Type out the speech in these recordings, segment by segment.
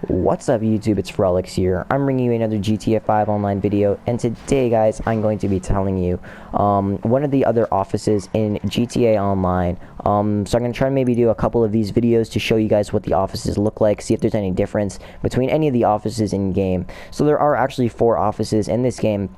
What's up YouTube, it's Frolix here. I'm bringing you another GTA 5 online video, and today guys I'm going to be telling you one of the other offices in GTA Online. So I'm going to try and maybe do a couple of these videos to show you guys what the offices look like, see if there's any difference between any of the offices in game. So there are actually 4 offices in this game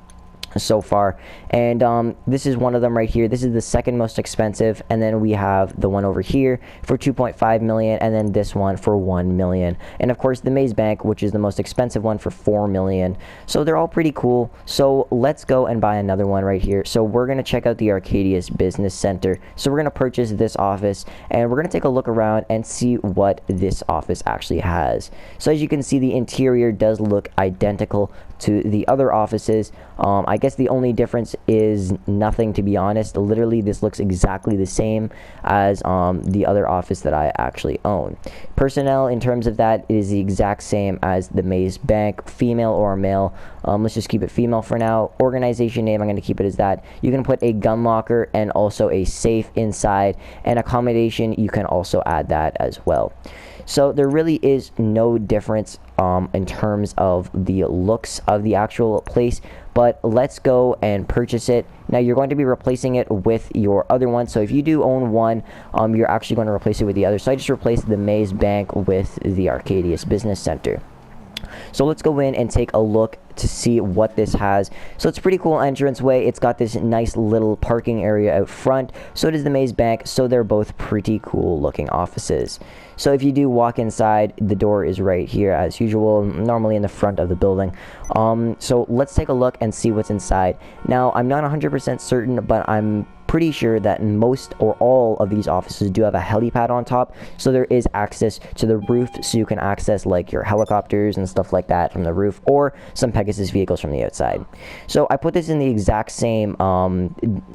so far, and this is one of them right here. This is the second most expensive, and then we have the one over here for 2.5 million, and then this one for 1 million, and of course the Maze Bank, which is the most expensive one, for 4 million. So they're all pretty cool. So let's go and buy another one right here. So we're gonna check out the Arcadia Business Center. So we're gonna purchase this office, and we're gonna take a look around and see what this office actually has. So as you can see, the interior does look identical to the other offices. I guess the only difference is nothing, to be honest. Literally this looks exactly the same as the other office that I actually own. Personnel, in terms of that, is the exact same as the Maze Bank, female or male. Let's just keep it female for now. Organization name, I'm going to keep it as that. You can put a gun locker and also a safe inside, and accommodation, you can also add that as well. So there really is no difference in terms of the looks of the actual place, but let's go and purchase it. Now you're going to be replacing it with your other one, so if you do own one, you're actually going to replace it with the other. So I just replaced the Maze Bank with the Arcadia Business Center. So let's go in and take a look to see what this has. So it's a pretty cool entranceway. It's got this nice little parking area out front. So does the Maze Bank. So they're both pretty cool looking offices. So if you do walk inside, the door is right here as usual, normally in the front of the building. So let's take a look and see what's inside. Now I'm not 100% certain, but I'm pretty sure that most or all of these offices do have a helipad on top, so there is access to the roof, so you can access like your helicopters and stuff like that from the roof, or some Pegasus vehicles from the outside. So I put this in the exact same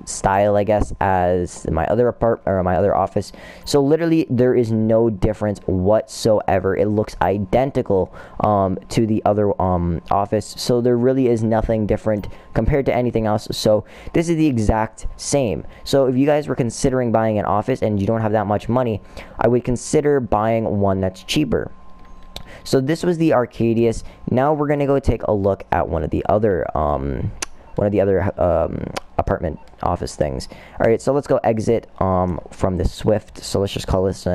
style, I guess, as my other office. So literally there is no difference whatsoever. It looks identical to the other office, so there really is nothing different compared to anything else. So this is the exact same. So if you guys were considering buying an office and you don't have that much money, I would consider buying one that's cheaper. So this was the Arcadius. Now we're gonna go take a look at one of the other apartment office things. All right, so let's go exit from the Swift. So let's just call this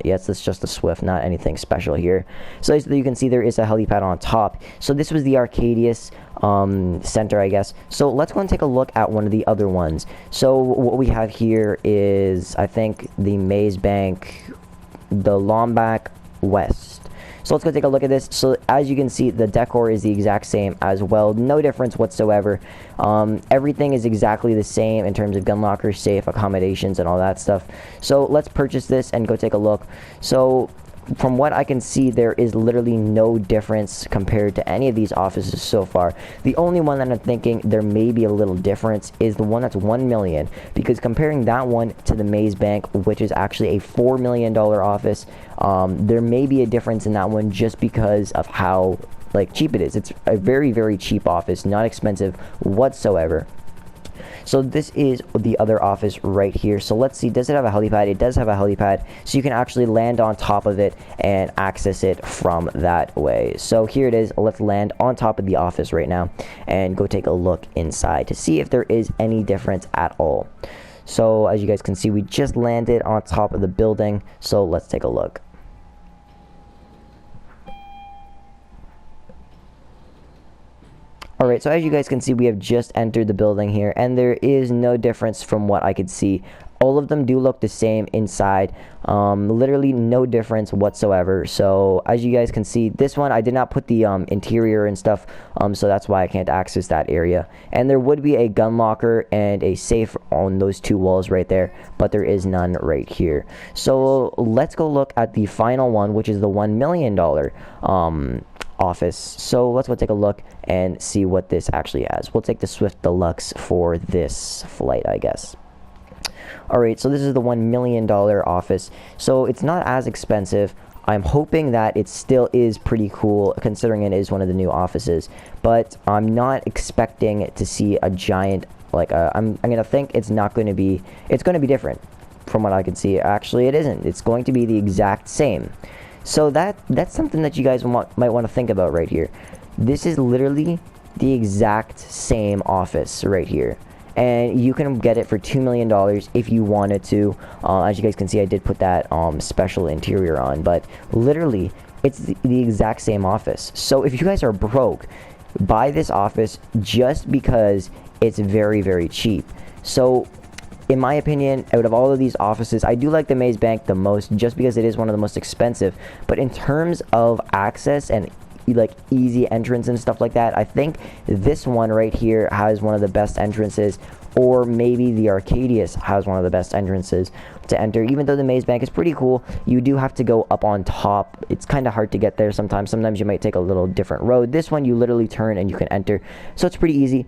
yes, it's just a Swift, not anything special here. So as you can see, there is a helipad on top. So this was the Arcadius center, I guess. So let's go and take a look at one of the other ones. So what we have here is, I think, the Maze Bank, the Lombak West. So let's go take a look at this. So as you can see, the decor is the exact same as well. No difference whatsoever. Everything is exactly the same in terms of gun lockers, safe, accommodations, and all that stuff. So let's purchase this and go take a look. So from what I can see, there is literally no difference compared to any of these offices so far. The only one that I'm thinking there may be a little difference is the one that's 1 million, because comparing that one to the Maze Bank, which is actually a $4 million office, there may be a difference in that one just because of how cheap it is. It's a very, very cheap office, not expensive whatsoever. So this is the other office right here. So let's see, does it have a helipad? It does have a helipad, so you can actually land on top of it and access it from that way. So here it is. Let's land on top of the office right now and go take a look inside to see if there is any difference at all. So as you guys can see, we just landed on top of the building, so let's take a look. Alright, so as you guys can see, we have just entered the building here, and there is no difference from what I could see. All of them do look the same inside. Literally no difference whatsoever. So as you guys can see, this one I did not put the interior and stuff, so that's why I can't access that area. And there would be a gun locker and a safe on those 2 walls right there, but there is none right here. So let's go look at the final one, which is the $1 million office. So let's go take a look and see what this actually has. We'll take the Swift Deluxe for this flight, I guess. Alright, so this is the $1 million office. So it's not as expensive. I'm hoping that it still is pretty cool, considering it is one of the new offices. But I'm not expecting to see a giant, I'm gonna think it's going to be different from what I can see. Actually, it isn't. It's going to be the exact same. So that's something that you guys might want to think about right here. This is literally the exact same office right here, and you can get it for $2 million if you wanted to. As you guys can see, I did put that special interior on, but literally it's the exact same office. So if you guys are broke, buy this office just because it's very, very cheap. So in my opinion, out of all of these offices, I do like the Maze Bank the most just because it is one of the most expensive. But in terms of access and like easy entrance and stuff like that, I think this one right here has one of the best entrances, or maybe the Arcadia has one of the best entrances to enter. Even though the Maze Bank is pretty cool, you do have to go up on top. It's kind of hard to get there sometimes you might take a little different road. This one you literally turn and you can enter, so it's pretty easy.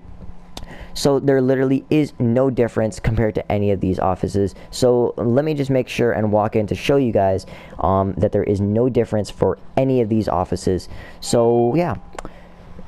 So there literally is no difference compared to any of these offices. So let me just make sure and walk in to show you guys that there is no difference for any of these offices. So yeah.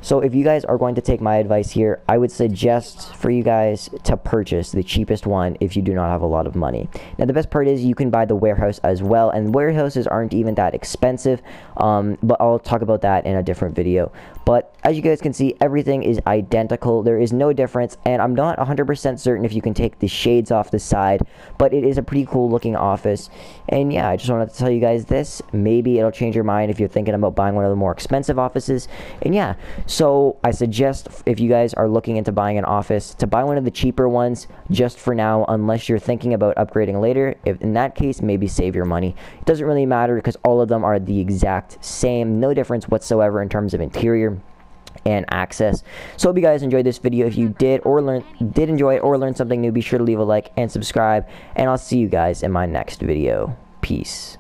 So if you guys are going to take my advice here, I would suggest for you guys to purchase the cheapest one if you do not have a lot of money. Now the best part is you can buy the warehouse as well, and warehouses aren't even that expensive, but I'll talk about that in a different video. But as you guys can see, everything is identical. There is no difference, and I'm not 100% certain if you can take the shades off the side, but it is a pretty cool looking office. And yeah, I just wanted to tell you guys this. Maybe it'll change your mind if you're thinking about buying one of the more expensive offices. And yeah, so I suggest if you guys are looking into buying an office, to buy one of the cheaper ones just for now, unless you're thinking about upgrading later. If in that case, maybe save your money. It doesn't really matter because all of them are the exact same, no difference whatsoever in terms of interior and access. So hope you guys enjoyed this video. If you did enjoy it or learn something new, be sure to leave a like and subscribe, and I'll see you guys in my next video. Peace.